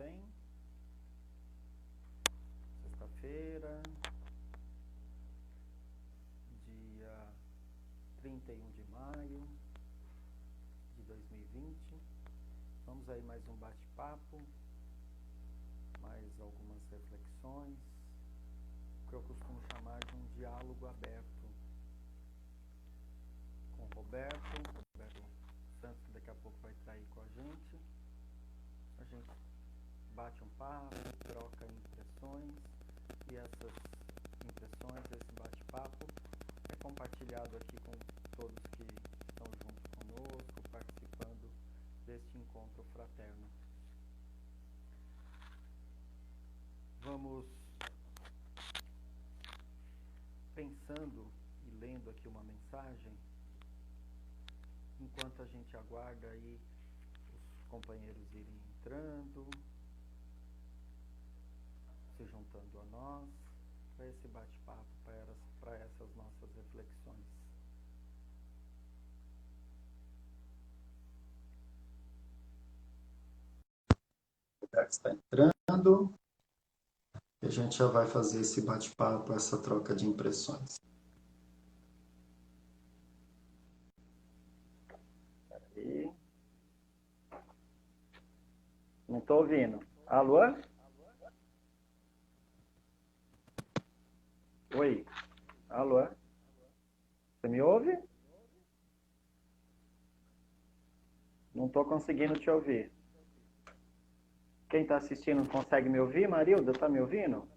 bem? Sexta-feira, dia 31 de maio de 2020. Vamos aí mais um bate-papo, mais algumas reflexões, o que eu costumo chamar de um diálogo aberto com o Roberto Santos, que daqui a pouco vai estar aí com a gente. A gente bate um papo, troca impressões, e essas impressões, esse bate-papo é compartilhado aqui com todos que estão junto conosco, participando deste encontro fraterno. Vamos pensando e lendo aqui uma mensagem, enquanto a gente aguarda aí os companheiros irem entrando, se juntando a nós, para esse bate-papo, para essas nossas reflexões. Está entrando, e a gente já vai fazer esse bate-papo, essa troca de impressões. Peraí. Não estou ouvindo. Alô? Oi. Alô? Você me ouve? Não estou conseguindo te ouvir. Quem está assistindo consegue me ouvir? Marilda, está me ouvindo?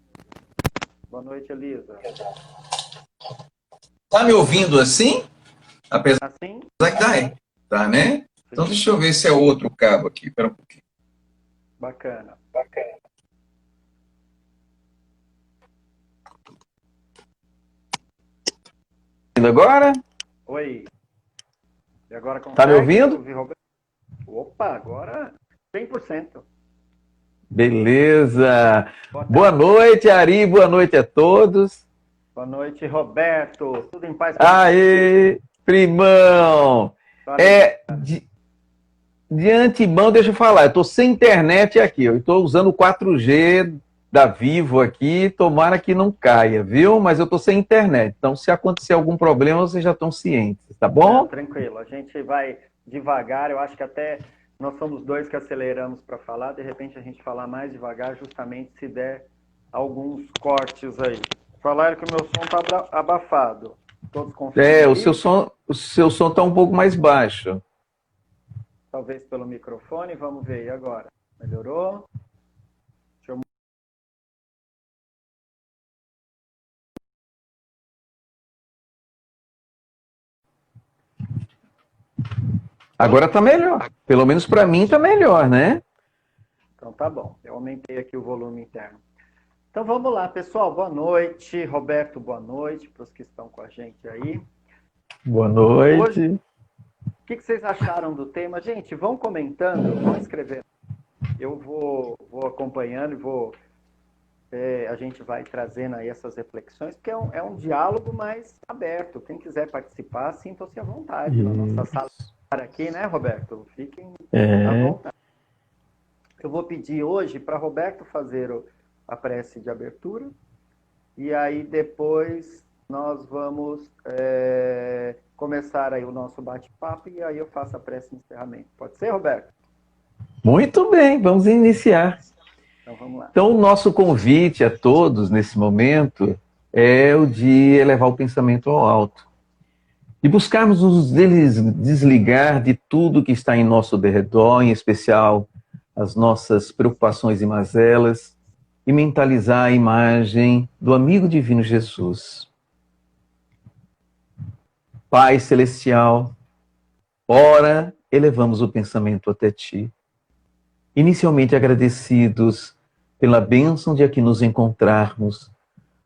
Boa noite, Elisa. Tá me ouvindo assim? Apesar Assim? que tá, né? Sim. Então deixa eu ver se é outro cabo aqui. Espera um pouquinho. Bacana. Agora? Oi. E agora consegue? Tá me ouvindo? Ouvir, Roberto? Opa, agora 100%. Beleza. Boa noite, Ari. Boa noite a todos. Boa noite, Roberto. Tudo em paz? Aê, primão. De antemão, deixa eu falar. Eu tô sem internet aqui. Eu estou usando o 4G da Vivo aqui. Tomara que não caia, viu? Mas eu tô sem internet. Então, se acontecer algum problema, vocês já estão cientes, tá bom? Tranquilo. A gente vai devagar. Eu acho que até nós somos dois que aceleramos para falar. De repente, a gente falar mais devagar, justamente se der alguns cortes aí. Falaram que o meu som tá abafado. Todos confirmam? O seu som tá um pouco mais baixo. Talvez pelo microfone. Vamos ver. E agora? Melhorou? Deixa eu... Agora tá melhor. Pelo menos para mim tá melhor, né? Então tá bom. Eu aumentei aqui o volume interno. Então vamos lá, pessoal. Boa noite. Roberto, boa noite para os que estão com a gente aí. Boa noite. Hoje, o que vocês acharam do tema? Gente, vão comentando, vão escrevendo. Eu vou acompanhando e a gente vai trazendo aí essas reflexões, porque é um diálogo mais aberto. Quem quiser participar, sintam-se à vontade na nossa sala aqui, né, Roberto? Fiquem à vontade. Eu vou pedir hoje para Roberto fazer a prece de abertura, e aí depois nós vamos começar aí o nosso bate-papo, e aí eu faço a prece de encerramento. Pode ser, Roberto? Muito bem, vamos iniciar. Então vamos lá. Então, o nosso convite a todos nesse momento é o de elevar o pensamento ao alto. E buscarmos nos desligar de tudo que está em nosso derredor, em especial as nossas preocupações e mazelas, e mentalizar a imagem do amigo divino Jesus. Pai Celestial, ora elevamos o pensamento até Ti, inicialmente agradecidos pela bênção de aqui nos encontrarmos,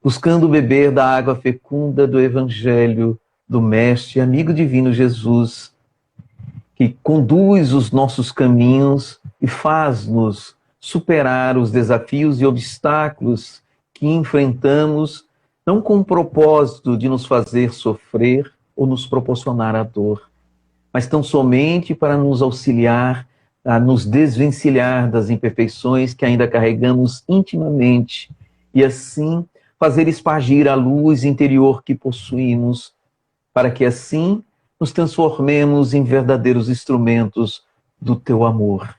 buscando beber da água fecunda do Evangelho do Mestre amigo divino Jesus, que conduz os nossos caminhos e faz-nos superar os desafios e obstáculos que enfrentamos, não com o propósito de nos fazer sofrer ou nos proporcionar a dor, mas tão somente para nos auxiliar a nos desvencilhar das imperfeições que ainda carregamos intimamente e assim fazer espargir a luz interior que possuímos, para que assim nos transformemos em verdadeiros instrumentos do teu amor,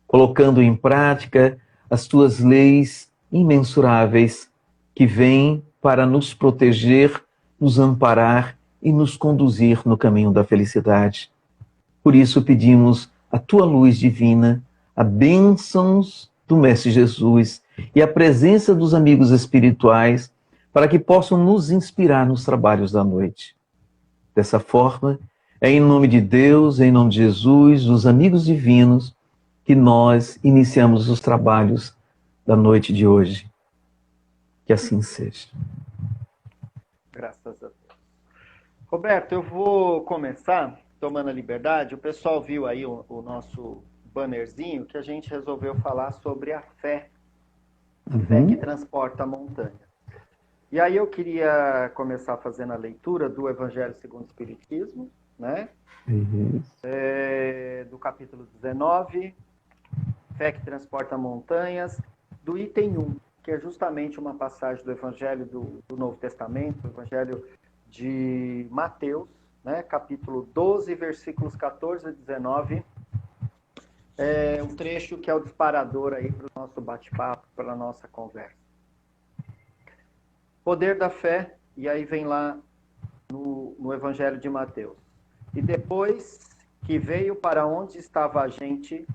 colocando em prática as tuas leis imensuráveis que vêm para nos proteger, nos amparar e nos conduzir no caminho da felicidade. Por isso pedimos a tua luz divina, a bênçãos do Mestre Jesus e a presença dos amigos espirituais para que possam nos inspirar nos trabalhos da noite. Dessa forma, é em nome de Deus, em nome de Jesus, dos amigos divinos, que nós iniciamos os trabalhos da noite de hoje. Que assim seja. Graças a Deus. Roberto, eu vou começar tomando a liberdade. O pessoal viu aí o nosso bannerzinho que a gente resolveu falar sobre a fé, fé que transporta a montanha. E aí eu queria começar fazendo a leitura do Evangelho segundo o Espiritismo, né? Do capítulo 19, Fé que transporta montanhas, do item 1, que é justamente uma passagem do Evangelho do Novo Testamento, o Evangelho de Mateus, né? Capítulo 12, versículos 14 a 19. É um trecho que é o disparador aí para o nosso bate-papo, para a nossa conversa. Poder da fé, e aí vem lá no Evangelho de Mateus. E depois que veio para onde estava a gente,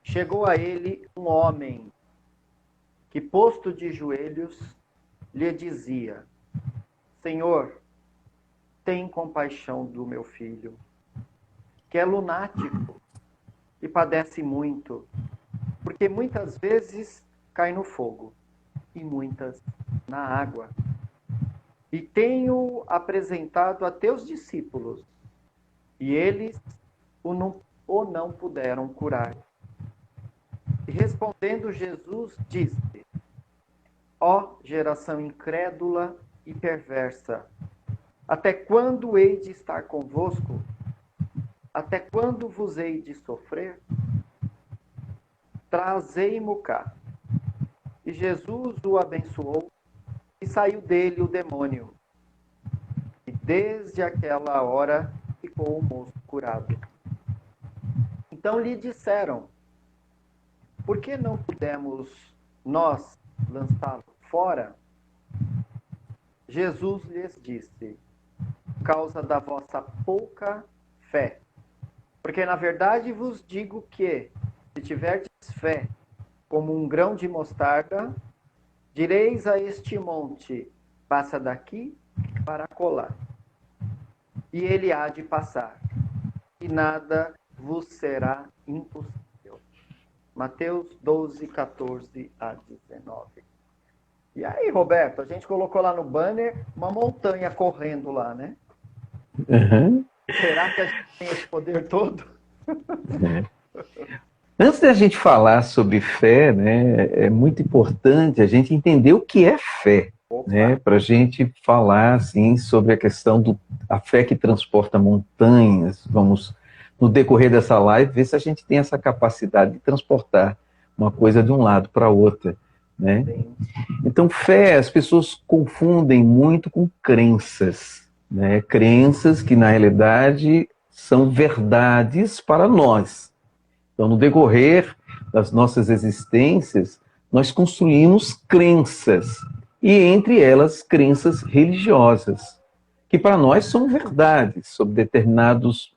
chegou a ele um homem que, posto de joelhos, lhe dizia: Senhor, tem compaixão do meu filho, que é lunático e padece muito, porque muitas vezes cai no fogo e muitas na água. E tenho apresentado a teus discípulos, e eles o não puderam curar. E respondendo Jesus, disse: Ó geração incrédula e perversa, até quando hei de estar convosco? Até quando vos hei de sofrer? Trazei-mo cá. E Jesus o abençoou, e saiu dele o demônio. E desde aquela hora ficou o moço curado. Então lhe disseram: Por que não pudemos nós lançá-lo fora? Jesus lhes disse: Por causa da vossa pouca fé. Porque na verdade vos digo que, se tiverdes fé como um grão de mostarda, direis a este monte: passa daqui para acolá, e ele há de passar, e nada vos será impossível. Mateus 12, 14 a 19. E aí, Roberto, a gente colocou lá no banner uma montanha correndo lá, né? Será que a gente tem esse poder todo? Antes da gente falar sobre fé, né, é muito importante a gente entender o que é fé, né, para a gente falar assim, sobre a questão da fé que transporta montanhas. Vamos, no decorrer dessa live, ver se a gente tem essa capacidade de transportar uma coisa de um lado para outra, né? Então, fé, as pessoas confundem muito com crenças, né? Crenças que, na realidade, são verdades para nós. Então, no decorrer das nossas existências, nós construímos crenças, e entre elas, crenças religiosas, que para nós são verdades sobre determinadas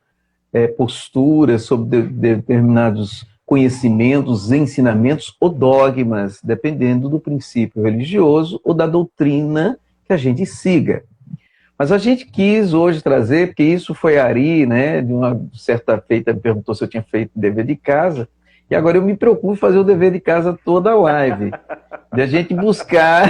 posturas, sobre determinados conhecimentos, ensinamentos ou dogmas, dependendo do princípio religioso ou da doutrina que a gente siga. Mas a gente quis hoje trazer, porque isso foi Ari, né, de uma certa feita, me perguntou se eu tinha feito dever de casa, e agora eu me preocupo em fazer o dever de casa toda a live, de a gente buscar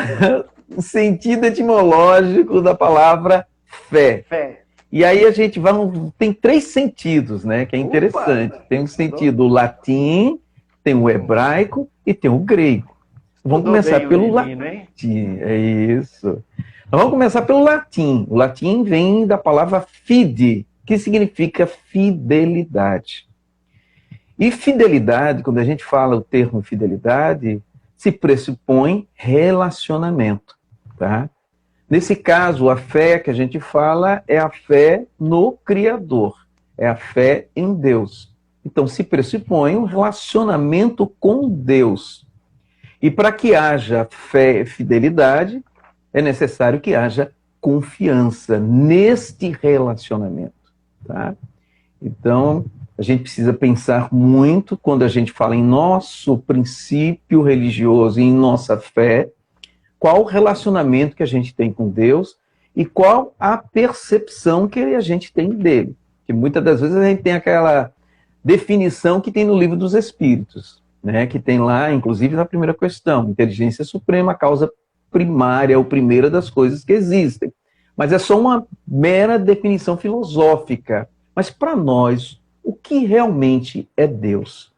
o sentido etimológico da palavra fé. E aí a gente vai, tem 3 sentidos, né, que é interessante. Tem um sentido latim, tem o hebraico e tem o grego. Vamos começar pelo latim, é isso. Então, vamos começar pelo latim. O latim vem da palavra fide, que significa fidelidade. E fidelidade, quando a gente fala o termo fidelidade, se pressupõe relacionamento, tá? Nesse caso, a fé que a gente fala é a fé no Criador, é a fé em Deus. Então, se pressupõe um relacionamento com Deus. E para que haja fé e fidelidade, é necessário que haja confiança neste relacionamento, tá? Então, a gente precisa pensar muito quando a gente fala em nosso princípio religioso e em nossa fé, qual o relacionamento que a gente tem com Deus e qual a percepção que a gente tem dele. Que muitas das vezes a gente tem aquela definição que tem no Livro dos Espíritos, né? Que tem lá, inclusive, na primeira questão, inteligência suprema, causa primária ou primeira das coisas que existem. Mas é só uma mera definição filosófica. Mas para nós, o que realmente é Deus?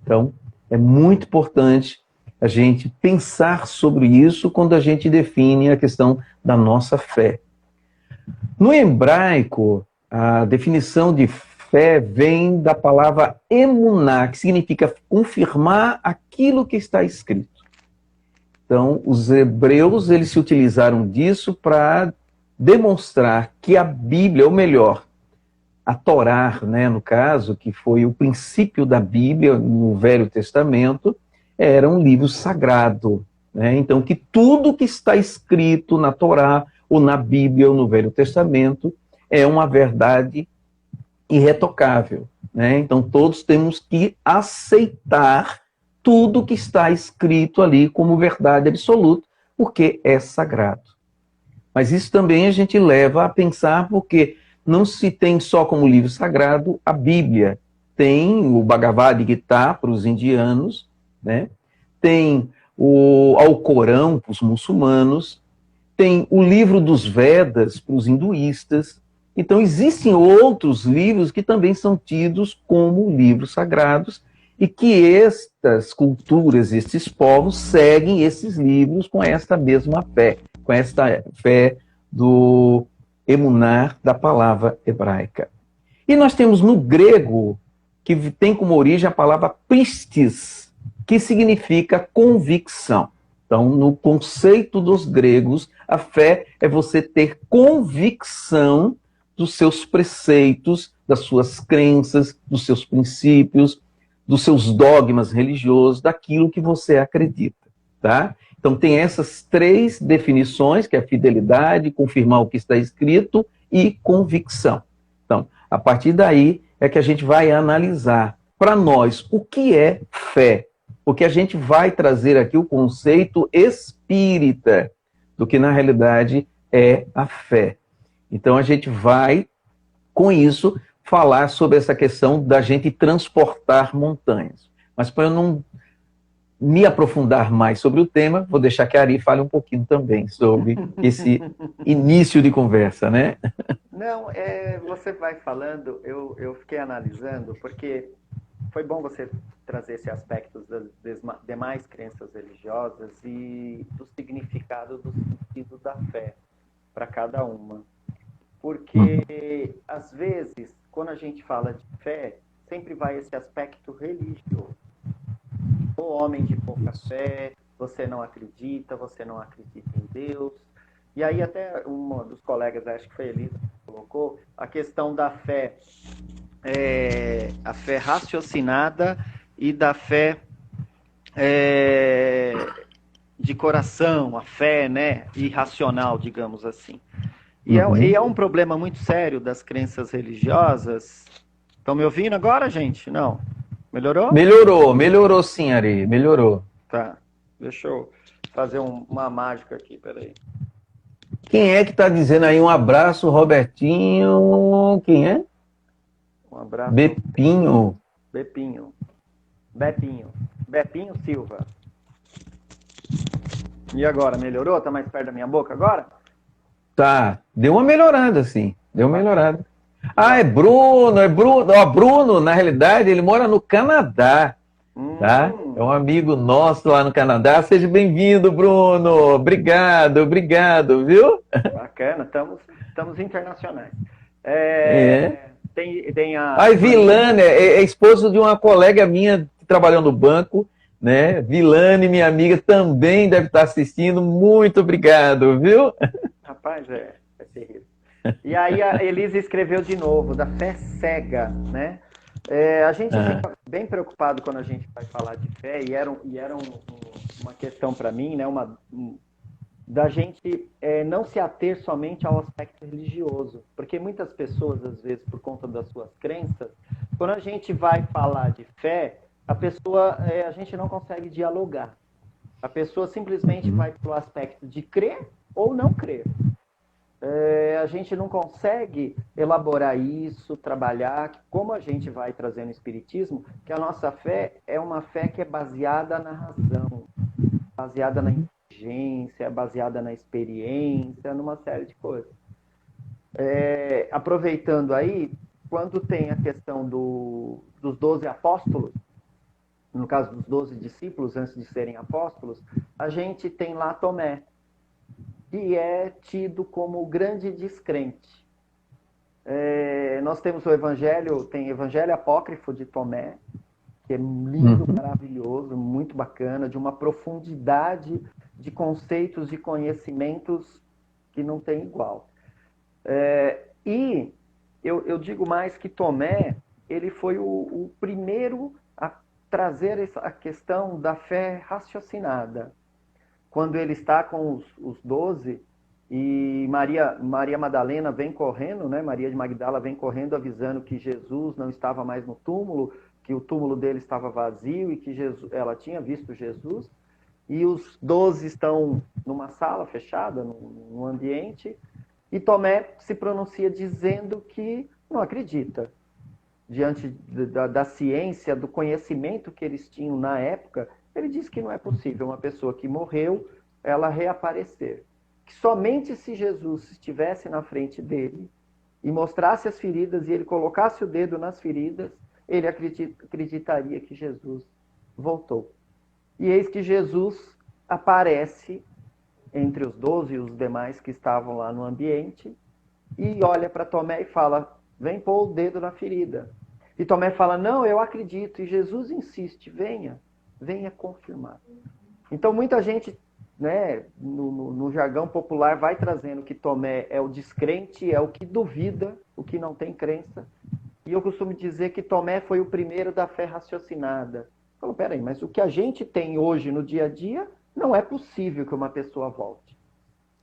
Então, é muito importante a gente pensar sobre isso quando a gente define a questão da nossa fé. No hebraico, a definição de fé vem da palavra emuná, que significa confirmar aquilo que está escrito. Então, os hebreus, eles se utilizaram disso para demonstrar que a Bíblia, ou melhor, a Torá, né, no caso, que foi o princípio da Bíblia no Velho Testamento, era um livro sagrado, né? Então, que tudo que está escrito na Torá, ou na Bíblia, ou no Velho Testamento, é uma verdade irretocável, né? Então, todos temos que aceitar tudo que está escrito ali como verdade absoluta, porque é sagrado. Mas isso também a gente leva a pensar, porque não se tem só como livro sagrado a Bíblia. Tem o Bhagavad Gita para os indianos, né? Tem o Alcorão para os muçulmanos, tem o livro dos Vedas para os hinduístas. Então, existem outros livros que também são tidos como livros sagrados e que estas culturas, estes povos, seguem esses livros com esta mesma fé, com esta fé do emunar da palavra hebraica. E nós temos no grego, que tem como origem a palavra pistis, que significa convicção. Então, no conceito dos gregos, a fé é você ter convicção dos seus preceitos, das suas crenças, dos seus princípios, dos seus dogmas religiosos, daquilo que você acredita, tá? Então, tem essas três definições, que é fidelidade, confirmar o que está escrito e convicção. Então, a partir daí é que a gente vai analisar para nós o que é fé, porque a gente vai trazer aqui o conceito espírita do que na realidade é a fé. Então a gente vai, com isso, falar sobre essa questão da gente transportar montanhas. Mas para eu não me aprofundar mais sobre o tema, vou deixar que a Ari fale um pouquinho também sobre esse início de conversa, né? Não, você vai falando, eu fiquei analisando, porque foi bom você trazer esse aspecto das demais crenças religiosas e do significado, do sentido da fé para cada uma. Porque, às vezes, quando a gente fala de fé, sempre vai esse aspecto religioso. O homem de pouca fé, você não acredita em Deus. E aí até um dos colegas, acho que foi Elisa, colocou a questão da fé, a fé raciocinada e da fé de coração, a fé, né, irracional, digamos assim. E é um problema muito sério das crenças religiosas. Estão me ouvindo agora, gente? Não? Melhorou? Melhorou sim, Ari, melhorou. Tá, deixa eu fazer uma mágica aqui, peraí. Quem é que está dizendo aí um abraço, Robertinho? Quem é? Um abraço. Bepinho Silva. E agora, melhorou? Tá mais perto da minha boca agora? Tá, deu uma melhorada, sim. Deu uma melhorada. Ah, é Bruno. Ó, Bruno, na realidade, ele mora no Canadá, tá? É um amigo nosso lá no Canadá. Seja bem-vindo, Bruno. Obrigado, viu? Bacana, estamos internacionais. tem a... Ai, Vilane, é esposa de uma colega minha que trabalhou no banco, né? Vilane, minha amiga, também deve estar assistindo. Muito obrigado, viu? Rapaz, é terrível. E aí a Elisa escreveu de novo, da fé cega, né? A gente fica bem preocupado quando a gente vai falar de fé, e era uma questão para mim, né? Da gente não se ater somente ao aspecto religioso. Porque muitas pessoas, às vezes, por conta das suas crenças, quando a gente vai falar de fé, a gente não consegue dialogar. A pessoa simplesmente vai para o aspecto de crer ou não crer. A gente não consegue elaborar isso, trabalhar, como a gente vai trazer no Espiritismo, que a nossa fé é uma fé que é baseada na razão, baseada na inteligência, baseada na experiência, numa série de coisas. Aproveitando aí, quando tem a questão dos 12 apóstolos, no caso dos 12 discípulos, antes de serem apóstolos, a gente tem lá Tomé, que é tido como o grande descrente. Nós temos tem Evangelho Apócrifo de Tomé, que é lindo, maravilhoso, muito bacana, de uma profundidade de conceitos e conhecimentos que não tem igual. E eu digo mais que Tomé, ele foi o primeiro a trazer a questão da fé raciocinada. Quando ele está com os 12 e Maria Madalena vem correndo, né? Maria de Magdala vem correndo avisando que Jesus não estava mais no túmulo, que o túmulo dele estava vazio e que ela tinha visto Jesus. E os 12 estão numa sala fechada, num ambiente, e Tomé se pronuncia dizendo que não acredita. Diante da ciência, do conhecimento que eles tinham na época, ele diz que não é possível uma pessoa que morreu, ela reaparecer. Que somente se Jesus estivesse na frente dele e mostrasse as feridas e ele colocasse o dedo nas feridas, ele acreditaria que Jesus voltou. E eis que Jesus aparece entre os 12 e os demais que estavam lá no ambiente e olha para Tomé e fala, vem pôr o dedo na ferida. E Tomé fala, não, eu acredito. E Jesus insiste, venha confirmar. Então muita gente, né, no jargão popular vai trazendo que Tomé é o descrente, é o que duvida, o que não tem crença. E eu costumo dizer que Tomé foi o primeiro da fé raciocinada. Falo, peraí, mas o que a gente tem hoje no dia a dia, não é possível que uma pessoa volte.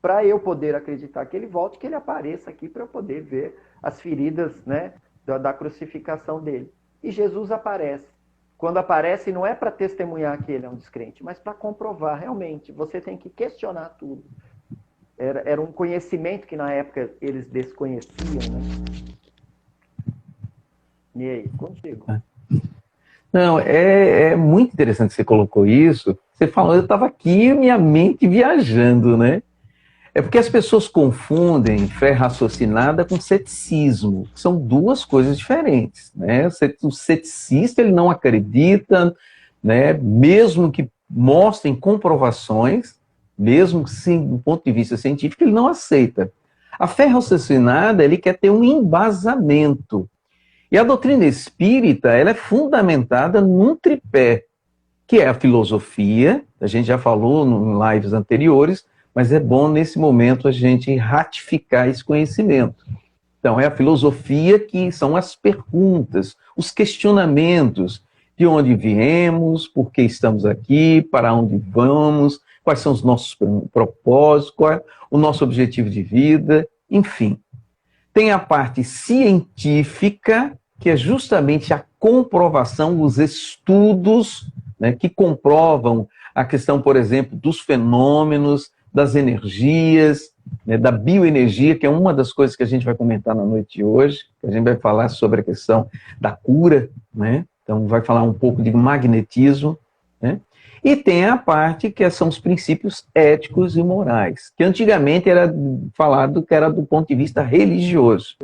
Para eu poder acreditar que ele volte, que ele apareça aqui para eu poder ver as feridas, né, da crucificação dele. E Jesus aparece. Quando aparece, não é para testemunhar que ele é um descrente, mas para comprovar realmente. Você tem que questionar tudo. Era um conhecimento que na época eles desconheciam, né? E aí, contigo. Não, é muito interessante que você colocou isso. Você falou, eu estava aqui, minha mente viajando, né? É porque as pessoas confundem fé raciocinada com ceticismo. São duas coisas diferentes, né? O ceticista, ele não acredita, né? Mesmo que mostrem comprovações, mesmo que sim, do ponto de vista científico, ele não aceita. A fé raciocinada, ele quer ter um embasamento. E a doutrina espírita, ela é fundamentada num tripé, que é a filosofia, a gente já falou em lives anteriores, mas é bom nesse momento a gente ratificar esse conhecimento. Então, é a filosofia que são as perguntas, os questionamentos, de onde viemos, por que estamos aqui, para onde vamos, quais são os nossos propósitos, qual é o nosso objetivo de vida, enfim. Tem a parte científica, que é justamente a comprovação, os estudos, né, que comprovam a questão, por exemplo, dos fenômenos, das energias, né, da bioenergia, que é uma das coisas que a gente vai comentar na noite de hoje, que a gente vai falar sobre a questão da cura, né? Então vai falar um pouco de magnetismo, né? E tem a parte que são os princípios éticos e morais, que antigamente era falado que era do ponto de vista religioso.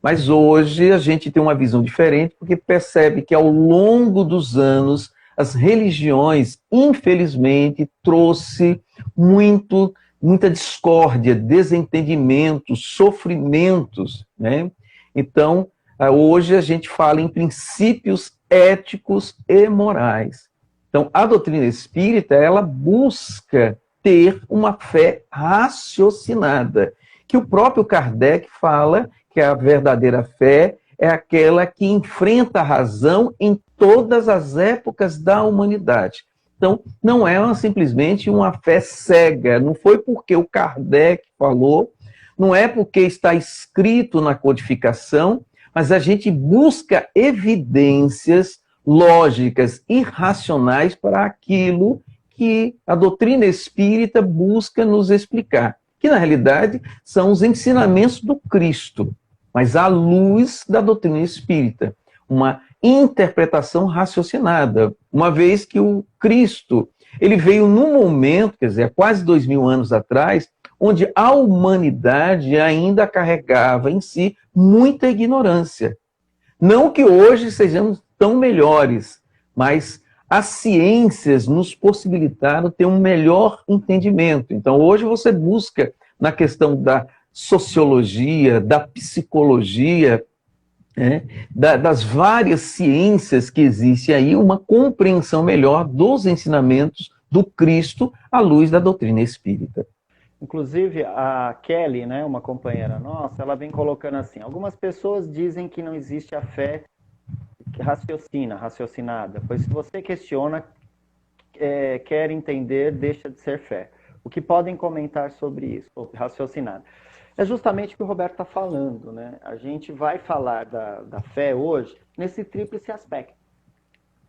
Mas hoje a gente tem uma visão diferente, porque percebe que ao longo dos anos as religiões, infelizmente, trouxe muita discórdia, desentendimento, sofrimentos, né? Então, Hoje a gente fala em princípios éticos e morais. Então, a doutrina espírita, ela busca ter uma fé raciocinada, que o próprio Kardec fala que a verdadeira fé é aquela que enfrenta a razão em todas as épocas da humanidade. Então, não é simplesmente uma fé cega, não foi porque o Kardec falou, não é porque está escrito na codificação, mas a gente busca evidências lógicas e racionais para aquilo que a doutrina espírita busca nos explicar, que na realidade são os ensinamentos do Cristo, mas à luz da doutrina espírita, uma interpretação raciocinada, uma vez que o Cristo, ele veio num momento, quer dizer, há quase 2000 anos atrás, onde a humanidade ainda carregava em si muita ignorância. Não que hoje sejamos tão melhores, mas as ciências nos possibilitaram ter um melhor entendimento. Então, hoje você busca, na questão da sociologia, da psicologia, das várias ciências que existem aí, uma compreensão melhor dos ensinamentos do Cristo à luz da doutrina espírita. Inclusive, a Kelly, né, uma companheira nossa, ela vem colocando assim, algumas pessoas dizem que não existe a fé raciocinada, pois se você questiona, quer entender, deixa de ser fé. O que podem comentar sobre isso, raciocinada? É justamente o que o Roberto está falando, né? A gente vai falar da fé hoje nesse tríplice aspecto.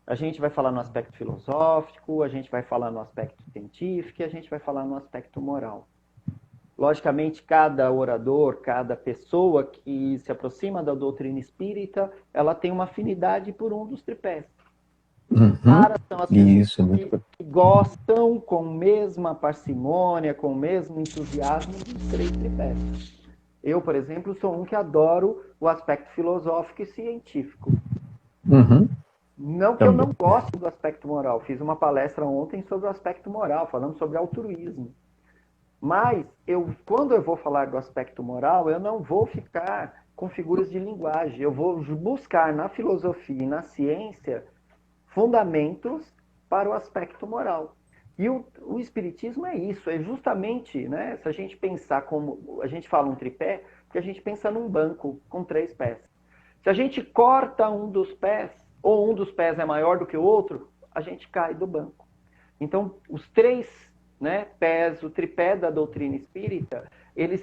A gente vai falar no aspecto filosófico, a gente vai falar no aspecto científico e a gente vai falar no aspecto moral. Logicamente, cada orador, cada pessoa que se aproxima da doutrina espírita, ela tem uma afinidade por um dos tripés. Raras são as pessoas que gostam com a mesma parcimônia, com o mesmo entusiasmo dos três tripés. Eu, por exemplo, sou um que adoro o aspecto filosófico e científico. Não que eu não goste do aspecto moral. Fiz uma palestra ontem sobre o aspecto moral, falando sobre altruísmo. Mas, quando eu vou falar do aspecto moral, eu não vou ficar com figuras de linguagem. Eu vou buscar na filosofia e na ciência fundamentos para o aspecto moral. E o Espiritismo é isso, é justamente, né, se a gente pensar como, a gente fala um tripé, porque a gente pensa num banco com 3 pés. Se a gente corta um dos pés, ou um dos pés é maior do que o outro, a gente cai do banco. Então, os 3, né, pés, o tripé da doutrina espírita, eles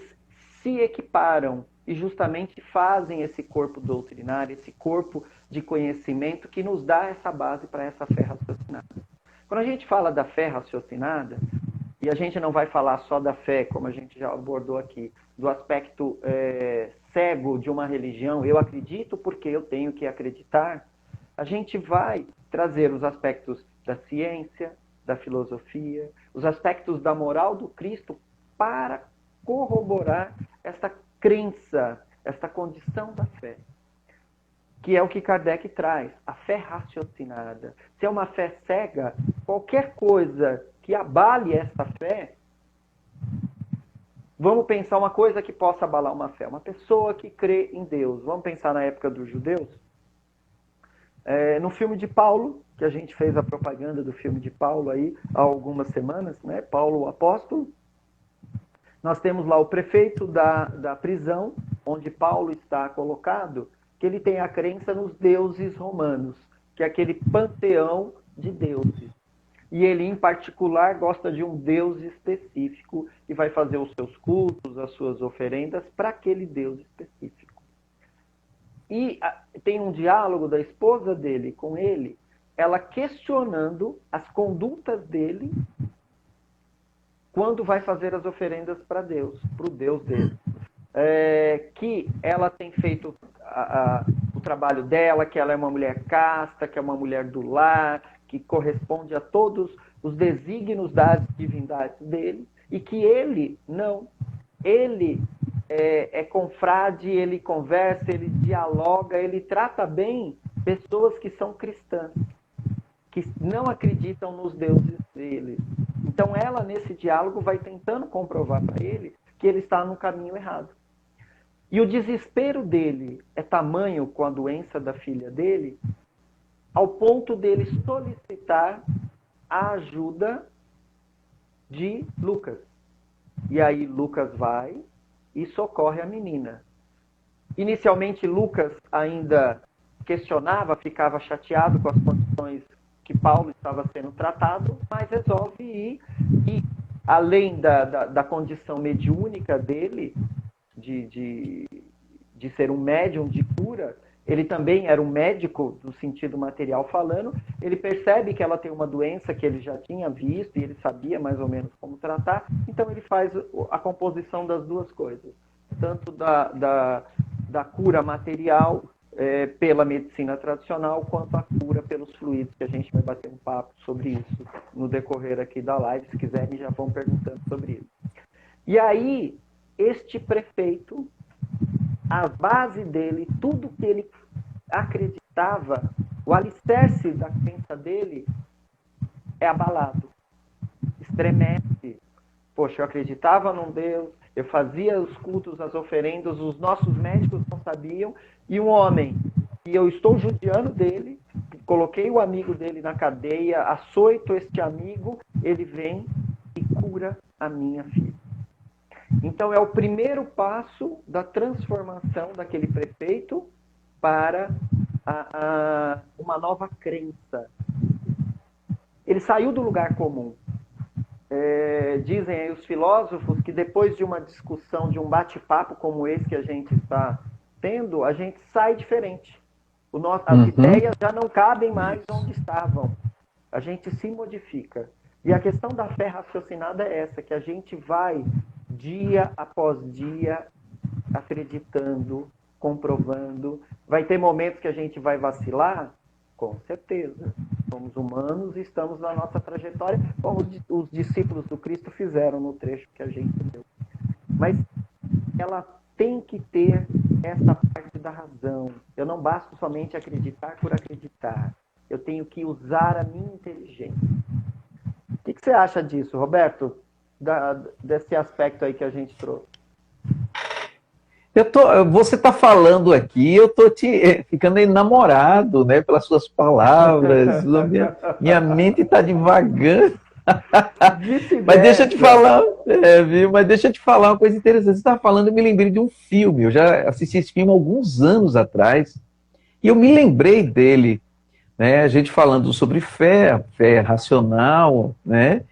se equiparam e justamente fazem esse corpo doutrinário, esse corpo de conhecimento que nos dá essa base para essa fé raciocinada. Quando a gente fala da fé raciocinada, e a gente não vai falar só da fé, como a gente já abordou aqui, do aspecto cego de uma religião, eu acredito porque eu tenho que acreditar, a gente vai trazer os aspectos da ciência, da filosofia, os aspectos da moral do Cristo para corroborar essa crença, essa condição da fé, que é o que Kardec traz, a fé raciocinada. Se é uma fé cega, qualquer coisa que abale essa fé, vamos pensar uma coisa que possa abalar uma fé, uma pessoa que crê em Deus, vamos pensar na época dos judeus, no filme de Paulo, que a gente fez a propaganda do filme de Paulo aí há algumas semanas, né? Paulo o apóstolo, nós temos lá o prefeito da prisão, onde Paulo está colocado, que ele tem a crença nos deuses romanos, que é aquele panteão de deuses. E ele, em particular, gosta de um deus específico e vai fazer os seus cultos, as suas oferendas para aquele deus específico. E tem um diálogo da esposa dele com ele, ela questionando as condutas dele quando vai fazer as oferendas para Deus, para o Deus dele. Que ela tem feito o trabalho dela, que ela é uma mulher casta, que é uma mulher do lar, que corresponde a todos os desígnios das divindades dele, e que ele não. Ele é confrade, ele conversa, ele dialoga, ele trata bem pessoas que são cristãs, que não acreditam nos deuses dele. Então ela, nesse diálogo, vai tentando comprovar para ele que ele está no caminho errado. E o desespero dele é tamanho com a doença da filha dele, ao ponto dele solicitar a ajuda de Lucas. E aí Lucas vai e socorre a menina. Inicialmente Lucas ainda questionava, ficava chateado com as condições que Paulo estava sendo tratado, mas resolve ir. E além da condição mediúnica dele, de ser um médium de cura, ele também era um médico, no sentido material falando, ele percebe que ela tem uma doença que ele já tinha visto e ele sabia mais ou menos como tratar, então ele faz a composição das duas coisas, tanto da cura material pela medicina tradicional, quanto a cura pelos fluidos, que a gente vai bater um papo sobre isso no decorrer aqui da live, se quiserem já vão perguntando sobre isso. E aí, este prefeito, a base dele, tudo que ele acreditava, o alicerce da crença dele é abalado, estremece. Poxa, eu acreditava num Deus, eu fazia os cultos, as oferendas, os nossos médicos não sabiam, e um homem, e eu estou judiando dele, coloquei o amigo dele na cadeia, açoito este amigo, ele vem e cura a minha filha. Então é o primeiro passo da transformação daquele prefeito para uma nova crença. Ele saiu do lugar comum. Dizem aí os filósofos que depois de uma discussão, de um bate-papo como esse que a gente está tendo, a gente sai diferente. As ideias já não cabem mais onde estavam. A gente se modifica. E a questão da fé raciocinada é essa, que a gente vai dia após dia acreditando, comprovando. Vai ter momentos que a gente vai vacilar? Com certeza. Somos humanos e estamos na nossa trajetória, como os discípulos do Cristo fizeram no trecho que a gente leu. Mas ela tem que ter essa parte da razão. Eu não basto somente acreditar por acreditar. Eu tenho que usar a minha inteligência. O que você acha disso, Roberto? Desse aspecto aí que a gente trouxe. Você está falando aqui, eu estou ficando enamorado, né, pelas suas palavras. Minha mente está divagando. Mas deixa eu te falar, Mas deixa eu te falar uma coisa interessante. Você estava falando, eu me lembrei de um filme. Eu já assisti esse filme há alguns anos atrás e eu me lembrei dele, né? A gente falando sobre fé racional, né?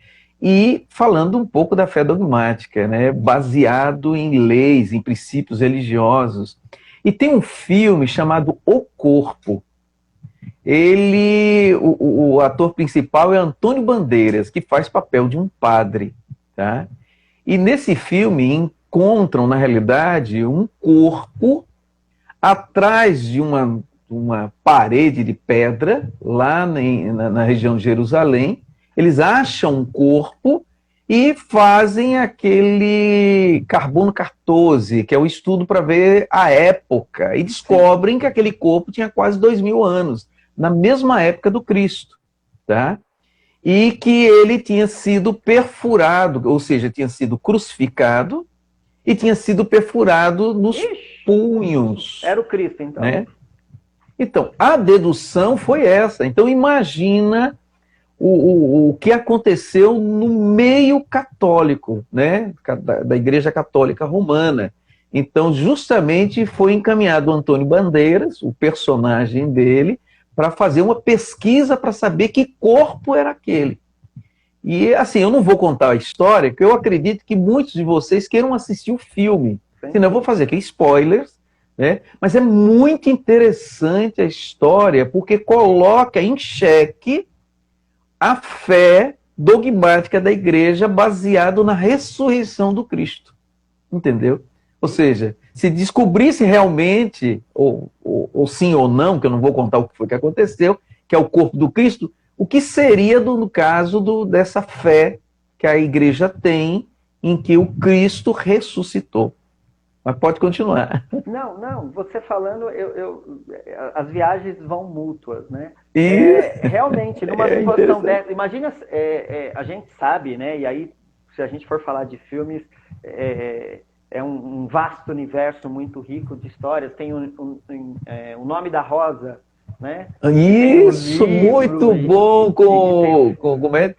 E falando um pouco da fé dogmática, né? Baseado em leis, em princípios religiosos. E tem um filme chamado O Corpo. O ator principal é Antônio Bandeiras, que faz papel de um padre, tá? E nesse filme encontram, na realidade, um corpo atrás de uma parede de pedra, lá na região de Jerusalém. Eles acham um corpo e fazem aquele carbono 14, que é o estudo para ver a época, e descobrem que aquele corpo tinha quase 2000 anos, na mesma época do Cristo, tá? E que ele tinha sido perfurado, ou seja, tinha sido crucificado e tinha sido perfurado nos punhos. Era o Cristo, então. Né? Então, a dedução foi essa. Então, imagina o que aconteceu no meio católico, né, da Igreja Católica Romana. Então, justamente foi encaminhado o Antônio Bandeiras, o personagem dele, para fazer uma pesquisa para saber que corpo era aquele. E, assim, eu não vou contar a história, porque eu acredito que muitos de vocês queiram assistir o filme. Senão eu vou fazer aqui spoilers, né? Mas é muito interessante a história, porque coloca em xeque a fé dogmática da igreja baseado na ressurreição do Cristo. Entendeu? Ou seja, se descobrisse realmente, ou sim ou não, que eu não vou contar o que foi que aconteceu, que é o corpo do Cristo, o que seria, no caso dessa fé que a igreja tem em que o Cristo ressuscitou. Mas pode continuar. Não, você falando, as viagens vão mútuas, né? Realmente, numa situação dessa, imagina, a gente sabe, né? E aí, se a gente for falar de filmes, é um um vasto universo muito rico de histórias. Tem o Nome da Rosa, né? Isso, muito bom como é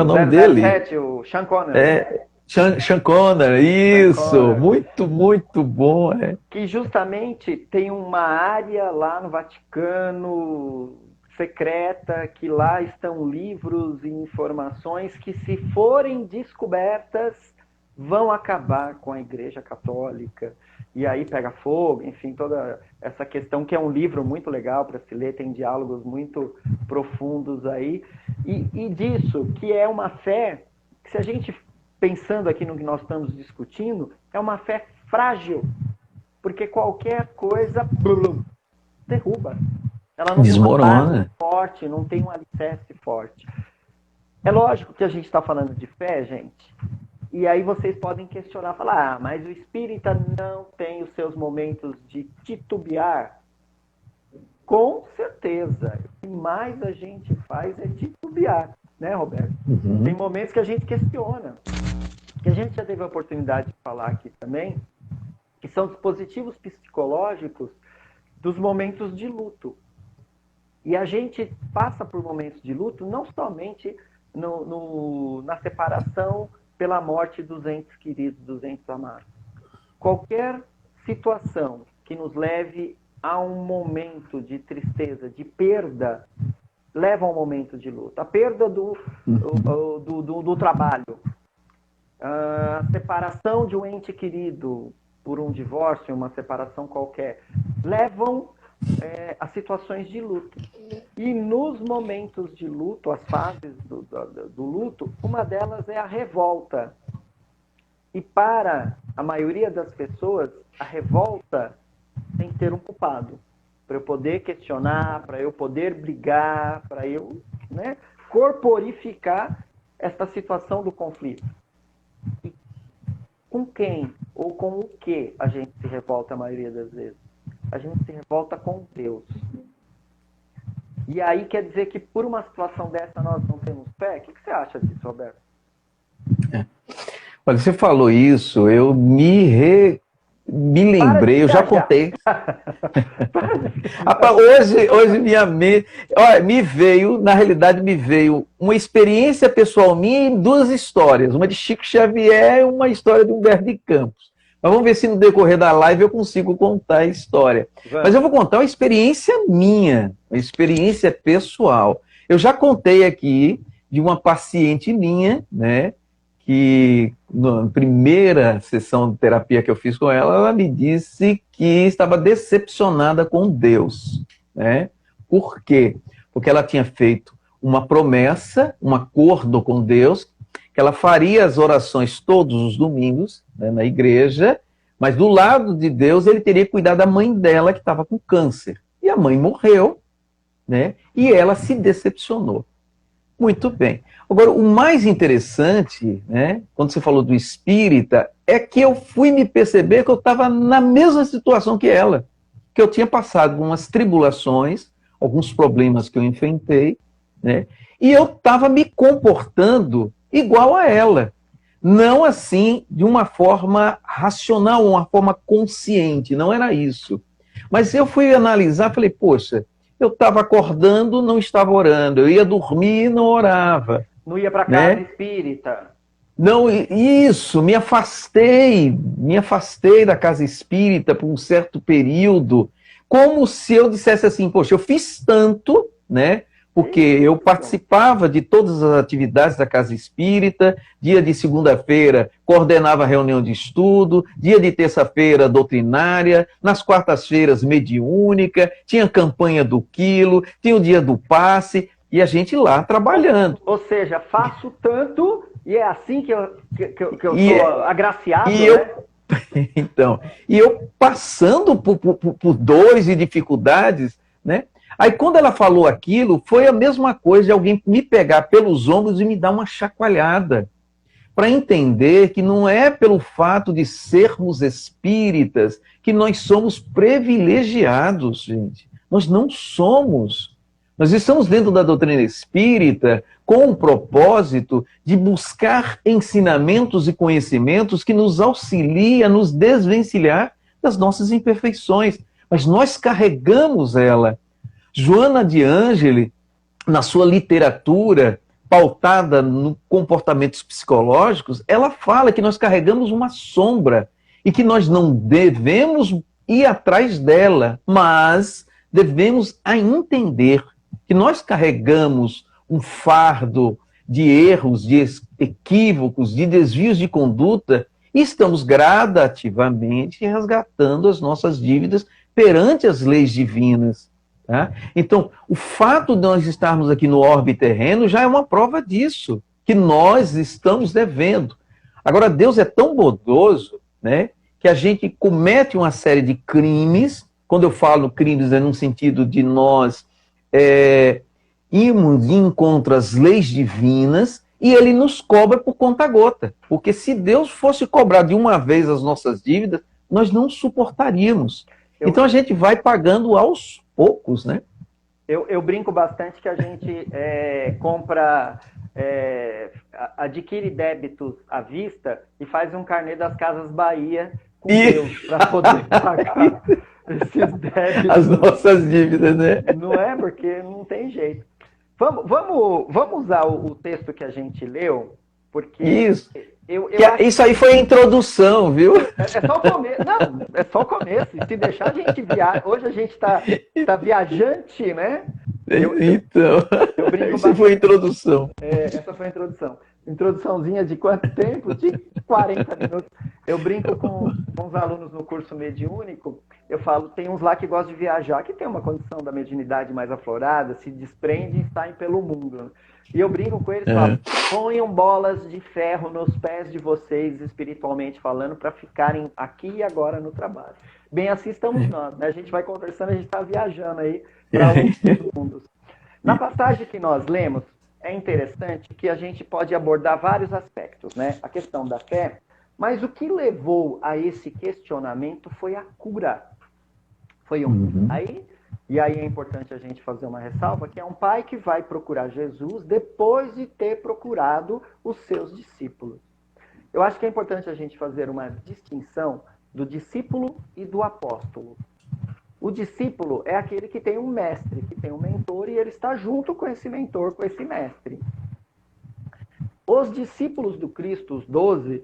o nome dele? 007, o Sean Connery. Sean Connery, isso, Sean Connery. Muito, muito bom. Que justamente tem uma área lá no Vaticano secreta, que lá estão livros e informações que, se forem descobertas, vão acabar com a Igreja Católica. E aí pega fogo, enfim, toda essa questão, que é um livro muito legal para se ler, tem diálogos muito profundos aí. E disso, que é uma fé, que se a gente, pensando aqui no que nós estamos discutindo, é uma fé frágil, porque qualquer coisa derruba. Ela não desmorona. Tem uma base forte, não tem um alicerce forte. É lógico que a gente está falando de fé, gente, e aí vocês podem questionar, falar, mas o espírita não tem os seus momentos de titubear? Com certeza. O que mais a gente faz é titubear, né, Roberto? Uhum. Tem momentos que a gente questiona, que a gente já teve a oportunidade de falar aqui também, que são dispositivos psicológicos dos momentos de luto. E a gente passa por momentos de luto não somente na separação pela morte dos entes queridos, dos entes amados. Qualquer situação que nos leve a um momento de tristeza, de perda, leva a um momento de luto. A perda do trabalho, a separação de um ente querido por um divórcio, uma separação qualquer, levam a situações de luto. E nos momentos de luto, as fases do luto, uma delas é a revolta. E para a maioria das pessoas, a revolta tem que ter um culpado. Para eu poder questionar, para eu poder brigar, para eu, né, corporificar esta situação do conflito. E com quem ou com o que a gente se revolta a maioria das vezes? A gente se revolta com Deus. E aí quer dizer que por uma situação dessa nós não temos fé? O que você acha disso, Roberto? Olha, você falou isso, eu me lembrei, eu já contei. Hoje me veio, na realidade me veio uma experiência pessoal minha e duas histórias, uma de Chico Xavier e uma história de Humberto de Campos. Mas vamos ver se no decorrer da live eu consigo contar a história. Mas eu vou contar uma experiência minha, uma experiência pessoal. Eu já contei aqui de uma paciente minha, né, que na primeira sessão de terapia que eu fiz com ela, ela me disse que estava decepcionada com Deus, né? Por quê? Porque ela tinha feito uma promessa, um acordo com Deus, que ela faria as orações todos os domingos, né, na igreja, mas do lado de Deus ele teria que cuidar da mãe dela que estava com câncer. E a mãe morreu, né? E ela se decepcionou. Muito bem. Agora, o mais interessante, né, quando você falou do espírita, é que eu fui me perceber que eu estava na mesma situação que ela, que eu tinha passado algumas tribulações, alguns problemas que eu enfrentei, né, e eu estava me comportando igual a ela. Não assim, de uma forma racional, uma forma consciente, não era isso. Mas eu fui analisar, falei, poxa, eu estava acordando, não estava orando, eu ia dormir e não orava. Não ia para casa, né? Espírita. Não, isso, me afastei da casa espírita por um certo período, como se eu dissesse assim, poxa, eu fiz tanto, né? Porque eu participava de todas as atividades da casa espírita, dia de segunda-feira coordenava reunião de estudo, dia de terça-feira doutrinária, nas quartas-feiras mediúnica, tinha campanha do quilo, tinha o dia do passe, e a gente lá trabalhando. Ou seja, faço tanto, e é assim que eu sou agraciado, né? Então, e eu passando por dores e dificuldades, né? Aí quando ela falou aquilo, foi a mesma coisa de alguém me pegar pelos ombros e me dar uma chacoalhada, para entender que não é pelo fato de sermos espíritas que nós somos privilegiados, gente. Nós não somos. Nós estamos dentro da doutrina espírita com o propósito de buscar ensinamentos e conhecimentos que nos auxiliem a nos desvencilhar das nossas imperfeições. Mas nós carregamos ela. Joana de Ângeli, na sua literatura pautada no comportamentos psicológicos, ela fala que nós carregamos uma sombra e que nós não devemos ir atrás dela, mas devemos entender que nós carregamos um fardo de erros, de equívocos, de desvios de conduta e estamos gradativamente resgatando as nossas dívidas perante as leis divinas. Tá? Então, o fato de nós estarmos aqui no orbe terreno já é uma prova disso, que nós estamos devendo. Agora, Deus é tão bondoso, né, que a gente comete uma série de crimes. Quando eu falo crimes é no sentido de nós irmos de encontro às leis divinas e ele nos cobra por conta-gota. Porque se Deus fosse cobrar de uma vez as nossas dívidas, nós não suportaríamos. Então a gente vai pagando aos poucos, né? Eu brinco bastante que a gente adquire débitos à vista e faz um carnê das Casas Bahia com Deus para poder pagar esses débitos. As nossas dívidas, né? Não é? Porque não tem jeito. Vamos usar o texto que a gente leu, porque... Isso. Isso aí foi a introdução, viu? É só o começo. Não, é só o começo. Se deixar a gente viajar... Hoje a gente tá viajante, né? Eu brinco isso foi a introdução. Essa foi a introdução. Introduçãozinha de quanto tempo? De 40 minutos. Eu brinco com os alunos no curso mediúnico. Eu falo, tem uns lá que gostam de viajar, que tem uma condição da mediunidade mais aflorada, se desprendem e saem pelo mundo. E eu brinco com eles e falo, ponham bolas de ferro nos pés de vocês, espiritualmente falando, para ficarem aqui e agora no trabalho. Bem, assim estamos nós, né? A gente vai conversando, a gente está viajando aí para outros mundos. Na passagem que nós lemos, é interessante que a gente pode abordar vários aspectos, né? A questão da fé, mas o que levou a esse questionamento foi a cura. Foi E aí é importante a gente fazer uma ressalva, que é um pai que vai procurar Jesus depois de ter procurado os seus discípulos. Eu acho que é importante a gente fazer uma distinção do discípulo e do apóstolo. O discípulo é aquele que tem um mestre, que tem um mentor, e ele está junto com esse mentor, com esse mestre. Os discípulos do Cristo, os 12,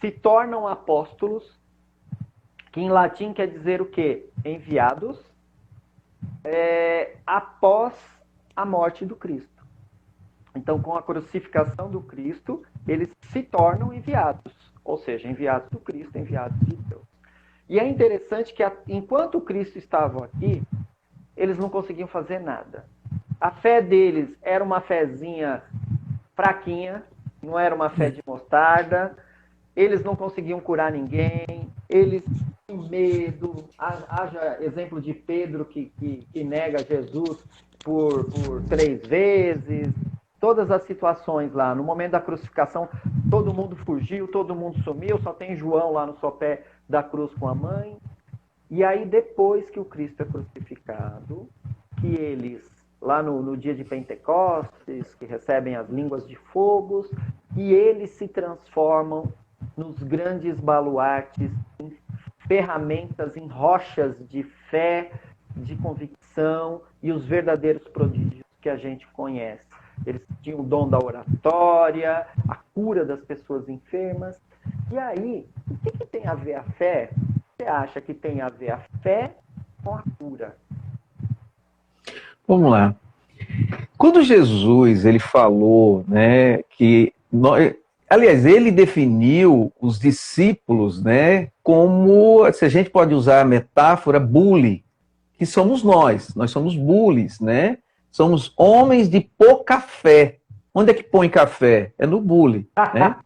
se tornam apóstolos, que em latim quer dizer o quê? Enviados, após a morte do Cristo. Então, com a crucificação do Cristo, eles se tornam enviados, ou seja, enviados do Cristo, enviados de Deus. E é interessante que, enquanto o Cristo estava aqui, eles não conseguiam fazer nada. A fé deles era uma fezinha fraquinha, não era uma fé de mostarda, eles não conseguiam curar ninguém, eles tinham medo. Haja exemplo de Pedro que nega Jesus por 3 vezes. Todas as situações lá, no momento da crucificação, todo mundo fugiu, todo mundo sumiu, só tem João lá no sopé da cruz com a mãe. E aí, depois que o Cristo é crucificado, que eles, lá no dia de Pentecostes, que recebem as línguas de fogo, e eles se transformam nos grandes baluartes, em ferramentas, em rochas de fé, de convicção e os verdadeiros prodígios que a gente conhece. Eles tinham o dom da oratória, a cura das pessoas enfermas. E aí, o que tem a ver a fé? Você acha que tem a ver a fé com a cura? Vamos lá. Quando Jesus ele falou, né, que nós, aliás, ele definiu os discípulos, né, como, se a gente pode usar a metáfora, bully, que somos nós somos bullies, né? Somos homens de pouca fé. Onde é que põe café? É no bule, né?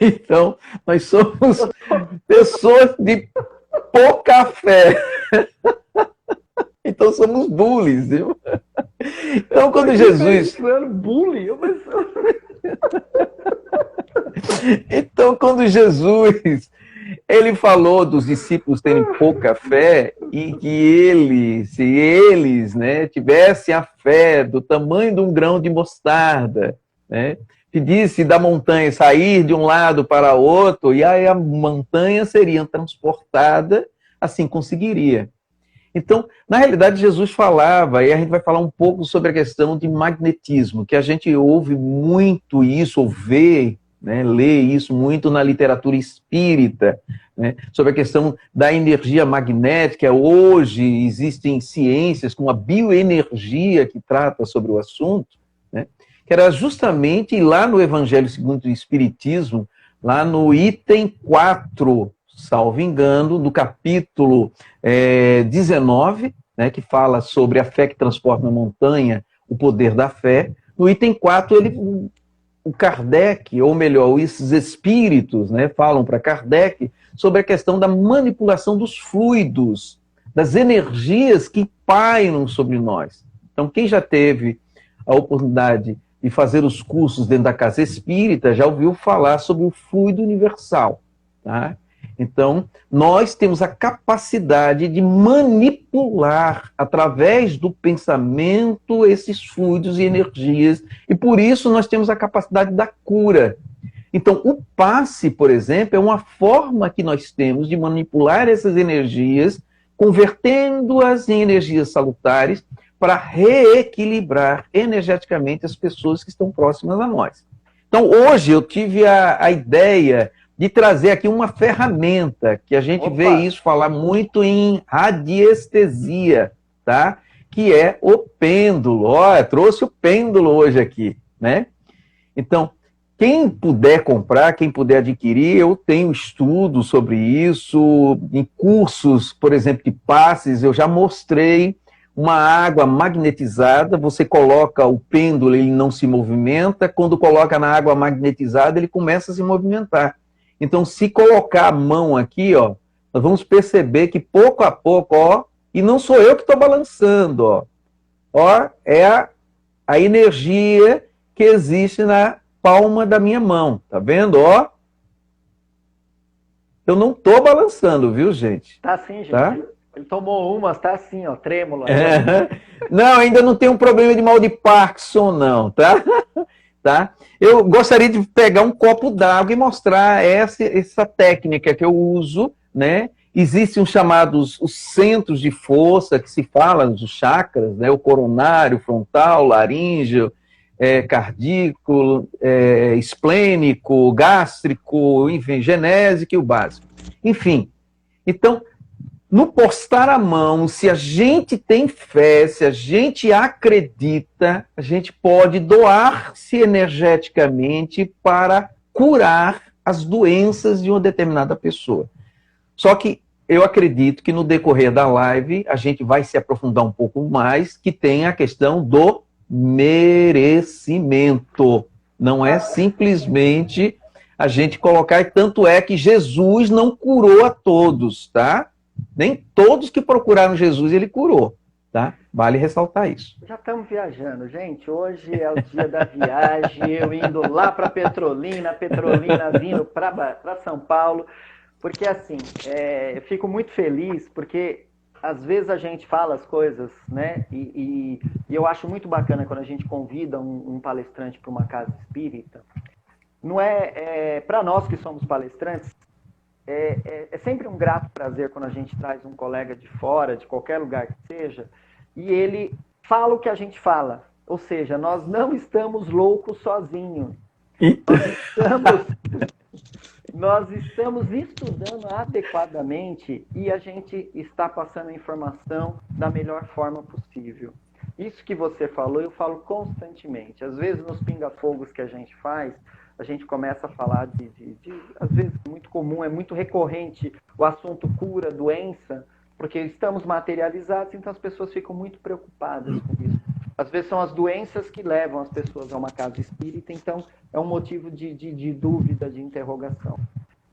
Então, nós somos pessoas de pouca fé. Então, somos bullies, viu? Então, quando Jesus... bullying? Então, quando Jesus Ele falou dos discípulos terem pouca fé e que eles, se eles, né, tivessem a fé do tamanho de um grão de mostarda, né, pedisse da montanha sair de um lado para outro e aí a montanha seria transportada, assim conseguiria. Então, na realidade, Jesus falava, e a gente vai falar um pouco sobre a questão de magnetismo, que a gente ouve muito isso, ou vê, né, lê isso muito na literatura espírita, né, sobre a questão da energia magnética. Hoje existem ciências como a bioenergia que trata sobre o assunto, né, que era justamente lá no Evangelho segundo o Espiritismo, lá no item 4, salvo engano, do capítulo 19, né, que fala sobre a fé que transporta na montanha, o poder da fé. No item 4, o Kardec, ou melhor, esses espíritos, né, falam para Kardec sobre a questão da manipulação dos fluidos, das energias que pairam sobre nós. Então, quem já teve a oportunidade de fazer os cursos dentro da casa espírita já ouviu falar sobre o fluido universal, tá? Então, nós temos a capacidade de manipular, através do pensamento, esses fluidos e energias, e por isso nós temos a capacidade da cura. Então, o passe, por exemplo, é uma forma que nós temos de manipular essas energias, convertendo-as em energias salutares, para reequilibrar energeticamente as pessoas que estão próximas a nós. Então, hoje eu tive a ideia de trazer aqui uma ferramenta, que a gente vê isso falar muito em radiestesia, tá? Que é o pêndulo. Olha, trouxe o pêndulo hoje aqui, né? Então, quem puder comprar, quem puder adquirir, eu tenho estudo sobre isso, em cursos, por exemplo, de passes, eu já mostrei uma água magnetizada, você coloca o pêndulo, ele não se movimenta, quando coloca na água magnetizada, ele começa a se movimentar. Então, se colocar a mão aqui, ó, nós vamos perceber que pouco a pouco, ó, e não sou eu que estou balançando, ó, é a energia que existe na palma da minha mão, tá vendo, ó? Eu não estou balançando, viu, gente? Tá sim, gente. Tá? Ele tomou umas, tá assim, ó, trêmula. Não, ainda não tem um problema de mal de Parkinson, não, tá? Tá? Eu gostaria de pegar um copo d'água e mostrar essa técnica que eu uso, né? Existem os chamados os centros de força, que se fala dos chakras, né? O coronário, frontal, laríngeo, cardíaco, esplênico, gástrico, enfim, genésico e o básico. Enfim, então, no postar a mão, se a gente tem fé, se a gente acredita, a gente pode doar-se energeticamente para curar as doenças de uma determinada pessoa. Só que eu acredito que no decorrer da live a gente vai se aprofundar um pouco mais, que tem a questão do merecimento. Não é simplesmente a gente colocar, e tanto é que Jesus não curou a todos, tá? Nem todos que procuraram Jesus ele curou, tá? Vale ressaltar isso. Já estamos viajando, gente. Hoje é o dia da viagem, eu indo lá para Petrolina, Petrolina vindo para São Paulo, porque assim, eu fico muito feliz, porque às vezes a gente fala as coisas, né? E eu acho muito bacana quando a gente convida um palestrante para uma casa espírita. Não para nós que somos palestrantes, é sempre um grato prazer quando a gente traz um colega de fora, de qualquer lugar que seja, e ele fala o que a gente fala. Ou seja, nós não estamos loucos sozinhos. Nós estamos estudando adequadamente e a gente está passando a informação da melhor forma possível. Isso que você falou, eu falo constantemente. Às vezes, nos pinga-fogos que a gente faz, a gente começa a falar às vezes, muito comum, é muito recorrente o assunto cura, doença, porque estamos materializados, então as pessoas ficam muito preocupadas com isso. Às vezes são as doenças que levam as pessoas a uma casa espírita, então é um motivo de dúvida, de interrogação.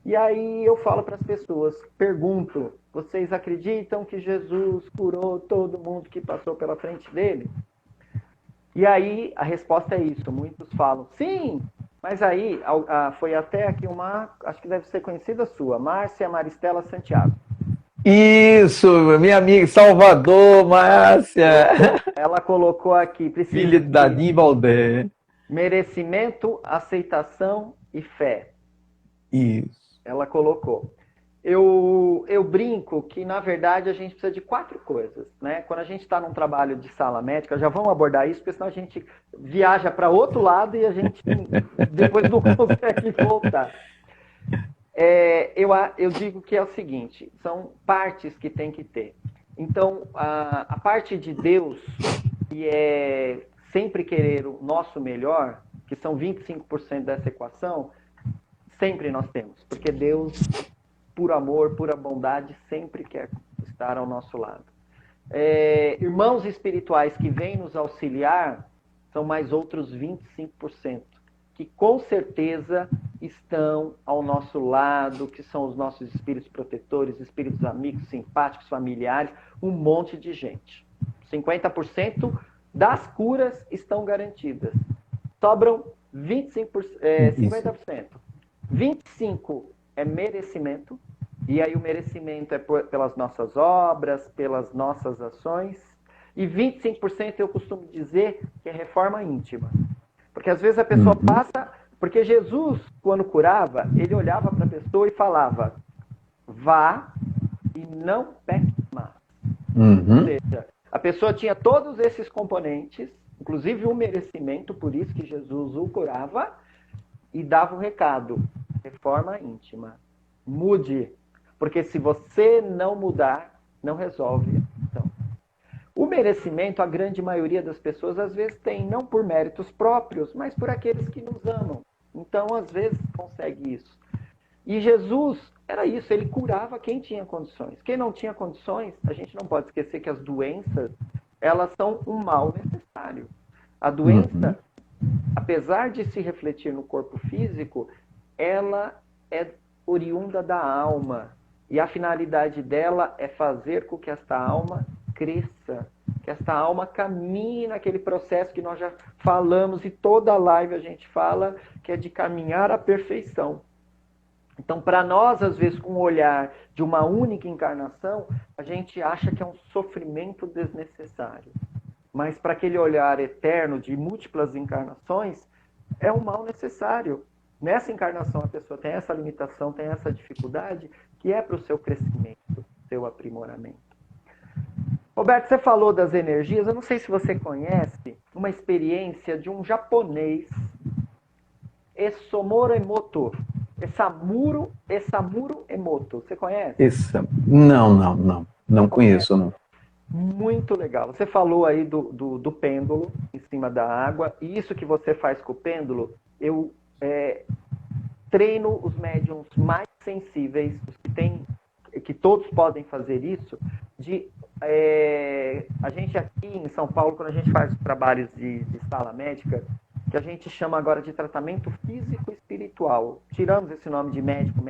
E aí eu falo para as pessoas, pergunto, vocês acreditam que Jesus curou todo mundo que passou pela frente dele? E aí a resposta é isso, muitos falam, sim, Mas aí, foi até aqui acho que deve ser conhecida sua, Márcia Maristela Santiago. Isso, minha amiga Salvador, Márcia. Ela colocou aqui, Filha de Dadim Valdé. Merecimento, aceitação e fé. Isso. Ela colocou. Eu brinco que, na verdade, a gente precisa de 4 coisas, né? Quando a gente está num trabalho de sala médica, já vamos abordar isso, porque senão a gente viaja para outro lado e a gente depois não consegue voltar. Eu digo que é o seguinte, são partes que tem que ter. Então, a parte de Deus, que é sempre querer o nosso melhor, que são 25% dessa equação, sempre nós temos, porque Deus, por amor, pura bondade, sempre quer estar ao nosso lado. Irmãos espirituais que vêm nos auxiliar são mais outros 25%, que com certeza estão ao nosso lado, que são os nossos espíritos protetores, espíritos amigos, simpáticos, familiares, um monte de gente. 50% das curas estão garantidas. Sobram 50%. 25% é merecimento, e aí o merecimento é pelas nossas obras, pelas nossas ações, e 25% eu costumo dizer que é reforma íntima. Porque às vezes a pessoa passa... Porque Jesus, quando curava, ele olhava para a pessoa e falava: vá e não peque mais. Ou seja, a pessoa tinha todos esses componentes, inclusive o merecimento, por isso que Jesus o curava, e dava o recado: reforma íntima. Mude. Porque se você não mudar, não resolve. Então, o merecimento, a grande maioria das pessoas, às vezes, tem, não por méritos próprios, mas por aqueles que nos amam. Então, às vezes, consegue isso. E Jesus era isso, ele curava quem tinha condições. Quem não tinha condições, a gente não pode esquecer que as doenças, elas são um mal necessário. A doença, apesar de se refletir no corpo físico, ela é oriunda da alma. E a finalidade dela é fazer com que esta alma cresça, que esta alma caminhe naquele processo que nós já falamos, e toda live a gente fala, que é de caminhar à perfeição. Então, para nós, às vezes, com o olhar de uma única encarnação, a gente acha que é um sofrimento desnecessário. Mas para aquele olhar eterno de múltiplas encarnações, é um mal necessário. Nessa encarnação, a pessoa tem essa limitação, tem essa dificuldade, que é para o seu crescimento, seu aprimoramento. Roberto, você falou das energias. Eu não sei se você conhece uma experiência de um japonês, Esomoro Emoto. Esamuro Emoto. Você conhece? Não conheço, não. Muito legal. Você falou aí do pêndulo em cima da água. E isso que você faz com o pêndulo, eu treino os médiums mais sensíveis, os que todos podem fazer isso, a gente aqui em São Paulo, quando a gente faz trabalhos de sala médica, que a gente chama agora de tratamento físico espiritual. Tiramos esse nome de médico,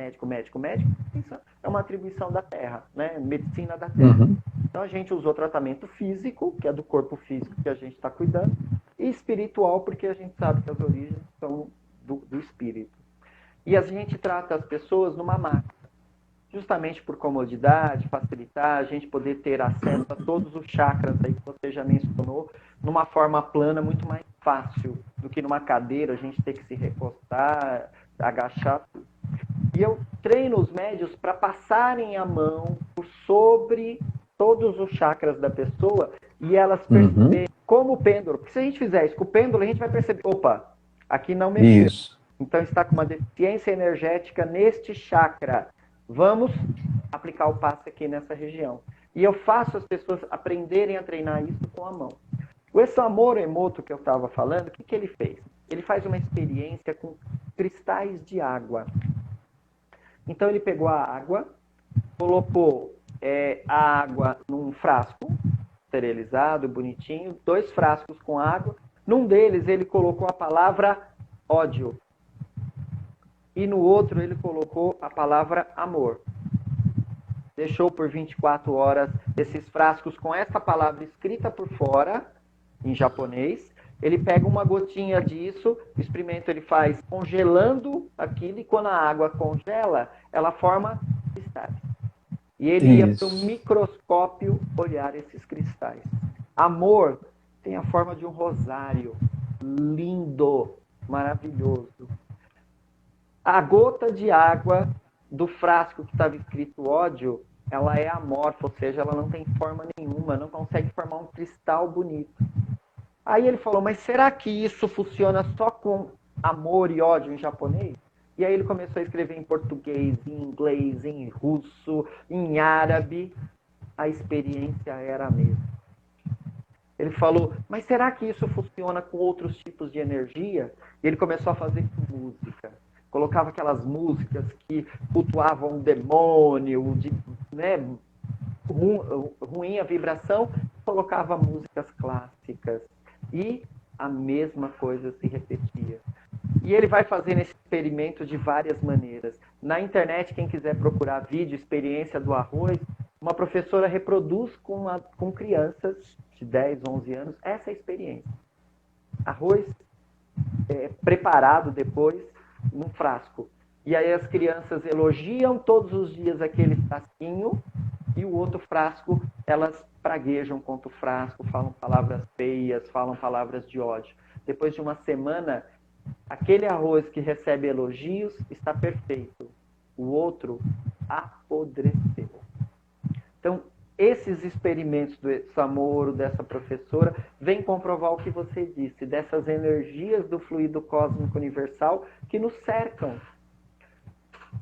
isso é uma atribuição da Terra, né? Medicina da Terra. Então a gente usou tratamento físico, que é do corpo físico que a gente está cuidando, e espiritual, porque a gente sabe que as origens são do espírito. E a gente trata as pessoas numa máquina, justamente por comodidade, facilitar a gente poder ter acesso a todos os chakras aí que você já mencionou, numa forma plana, muito mais fácil do que numa cadeira, a gente ter que se recostar, agachar. E eu treino os médios para passarem a mão por sobre todos os chakras da pessoa e elas perceberem como o pêndulo. Porque se a gente fizer isso com o pêndulo, a gente vai perceber, opa, aqui não mexeu. Isso. Então está com uma deficiência energética neste chakra. Vamos aplicar o passe aqui nessa região. E eu faço as pessoas aprenderem a treinar isso com a mão. O Esamoro Emoto que eu estava falando, o que ele fez? Ele faz uma experiência com cristais de água. Então ele pegou a água, colocou a água num frasco, esterilizado, bonitinho, 2 frascos com água. Num deles ele colocou a palavra ódio. E no outro ele colocou a palavra amor. Deixou por 24 horas esses frascos com essa palavra escrita por fora, em japonês, Ele pega uma gotinha disso, o experimento ele faz congelando aquilo, e quando a água congela, ela forma cristais. E ele ia para um microscópio olhar esses cristais. Amor tem a forma de um rosário, lindo, maravilhoso. A gota de água do frasco que estava escrito ódio, ela é amorfa, ou seja, ela não tem forma nenhuma, não consegue formar um cristal bonito. Aí ele falou, mas será que isso funciona só com amor e ódio em japonês? E aí ele começou a escrever em português, em inglês, em russo, em árabe. A experiência era a mesma. Ele falou, mas será que isso funciona com outros tipos de energia? E ele começou a fazer com música. Colocava aquelas músicas que cultuavam o demônio, né, ruim a vibração, colocava músicas clássicas. E a mesma coisa se repetia. E ele vai fazendo esse experimento de várias maneiras. Na internet, quem quiser procurar vídeo, experiência do arroz, uma professora reproduz com crianças de 10, 11 anos essa experiência. Arroz preparado depois num frasco. E aí as crianças elogiam todos os dias aquele frasquinho, e o outro frasco, elas praguejam contra o frasco, falam palavras feias, falam palavras de ódio. Depois de uma semana, aquele arroz que recebe elogios está perfeito. O outro apodreceu. Então, esses experimentos do Samoro, dessa professora, vêm comprovar o que você disse, dessas energias do fluido cósmico universal que nos cercam.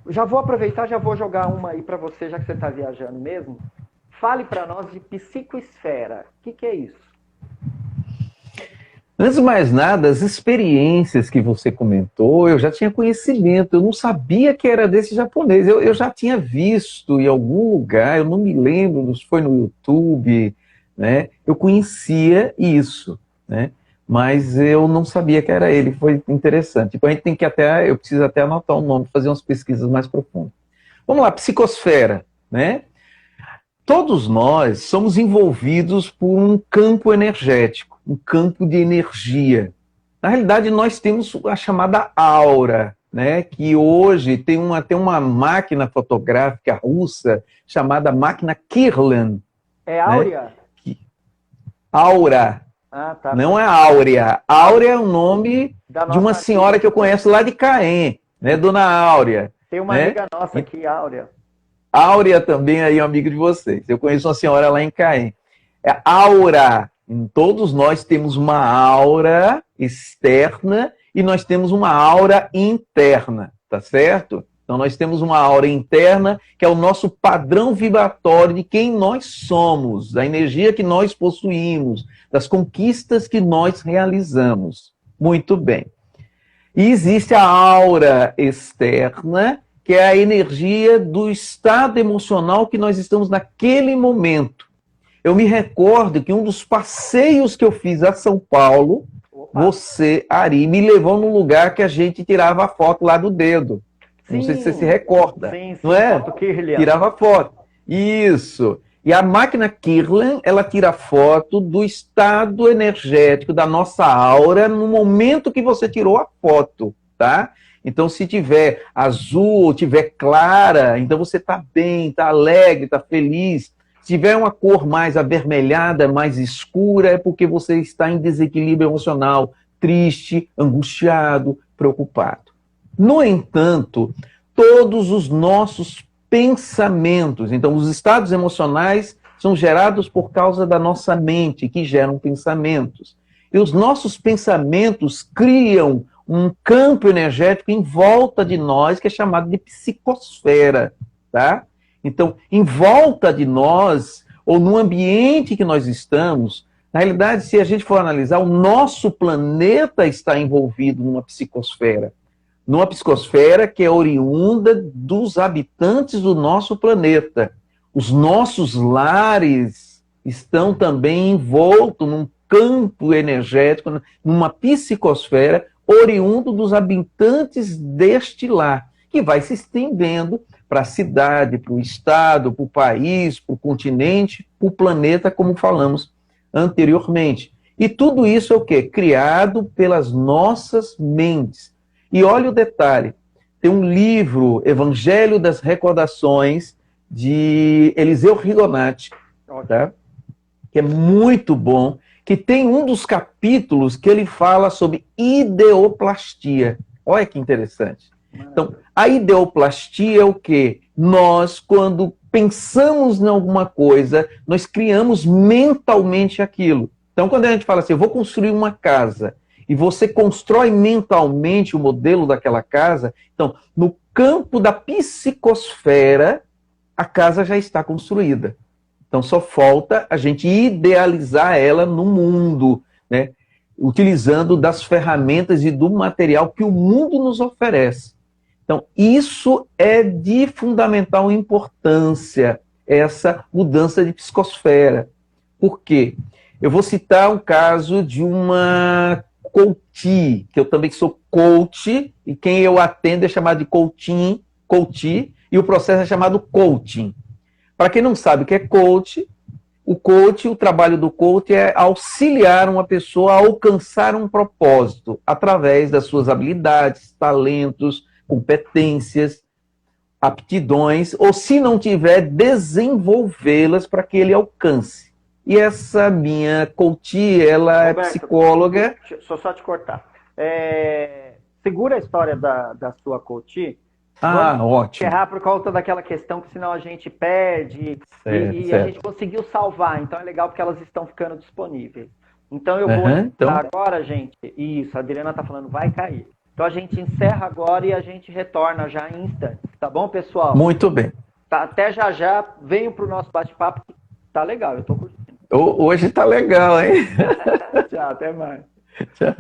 Já vou aproveitar, já vou jogar uma aí para você, já que você está viajando mesmo. Fale para nós de psicoesfera. O que é isso? Antes de mais nada, as experiências que você comentou, eu já tinha conhecimento, eu não sabia que era desse japonês. Eu já tinha visto em algum lugar, eu não me lembro se foi no YouTube, né? Eu conhecia isso, né? Mas eu não sabia que era ele, foi interessante. Tipo, a gente tem que eu preciso até anotar o nome, fazer umas pesquisas mais profundas. Vamos lá, psicosfera, né? Todos nós somos envolvidos por um campo energético, um campo de energia. Na realidade, nós temos a chamada aura, né? Que hoje tem uma máquina fotográfica russa chamada máquina Kirlian. É áurea? Né? Aura. Ah, tá. Não é Áurea. Áurea é o nome de uma senhora que eu conheço lá de Caém, né? Dona Áurea. Tem uma amiga nossa aqui, Áurea. Áurea também aí é um amigo de vocês. Eu conheço uma senhora lá em Caém. É aura. Todos nós temos uma aura externa e nós temos uma aura interna, tá certo? Então nós temos uma aura interna que é o nosso padrão vibratório de quem nós somos, da energia que nós possuímos, das conquistas que nós realizamos. Muito bem. E existe a aura externa, que é a energia do estado emocional que nós estamos naquele momento. Eu me recordo que um dos passeios que eu fiz a São Paulo, você, Ari, me levou num lugar que a gente tirava a foto lá do dedo. Sim, não sei se você se recorda. Sim, não é? Foto Kirlian. Tirava foto. Isso. E a máquina Kirlian, ela tira foto do estado energético da nossa aura no momento que você tirou a foto, tá? Então, se tiver azul ou tiver clara, então você está bem, está alegre, está feliz. Se tiver uma cor mais avermelhada, mais escura, é porque você está em desequilíbrio emocional, triste, angustiado, preocupado. No entanto, todos os nossos pensamentos, então os estados emocionais são gerados por causa da nossa mente, que geram pensamentos. E os nossos pensamentos criam um campo energético em volta de nós, que é chamado de psicosfera, tá? Então, em volta de nós, ou no ambiente que nós estamos, na realidade, se a gente for analisar, o nosso planeta está envolvido numa psicosfera que é oriunda dos habitantes do nosso planeta. Os nossos lares estão também envoltos num campo energético, numa psicosfera oriundo dos habitantes deste lar, que vai se estendendo para a cidade, para o estado, para o país, para o continente, para o planeta, como falamos anteriormente. E tudo isso é o quê? Criado pelas nossas mentes. E olha o detalhe, tem um livro, Evangelho das Recordações, de Eliseu Rigonati, tá? Que é muito bom, que tem um dos capítulos que ele fala sobre ideoplastia. Olha que interessante. Então, a ideoplastia é o quê? Nós, quando pensamos em alguma coisa, nós criamos mentalmente aquilo. Então, quando a gente fala assim, eu vou construir uma casa, e você constrói mentalmente o modelo daquela casa, então, no campo da psicosfera, a casa já está construída. Então, só falta a gente idealizar ela no mundo, né? Utilizando das ferramentas e do material que o mundo nos oferece. Então, isso é de fundamental importância, essa mudança de psicosfera. Por quê? Eu vou citar um caso de uma coach, que eu também sou coach, e quem eu atendo é chamado de coaching, e o processo é chamado coaching. Para quem não sabe o que é coach, o trabalho do coach é auxiliar uma pessoa a alcançar um propósito através das suas habilidades, talentos, competências, aptidões, ou se não tiver, desenvolvê-las para que ele alcance. E essa minha coach, ela Roberto, é psicóloga. Deixa eu só te cortar. Segura a história da sua coach. Ótimo. Encerrar por conta daquela questão que senão a gente perde e a gente conseguiu salvar. Então é legal porque elas estão ficando disponíveis. Então eu vou encerrar agora, gente. Isso, a Adriana está falando, vai cair. Então a gente encerra agora e a gente retorna já em instantes. Tá bom, pessoal? Muito bem. Tá, até já já. Venho para o nosso bate-papo. Tá legal, eu estou curtindo. Hoje tá legal, hein? Tchau, até mais. Tchau.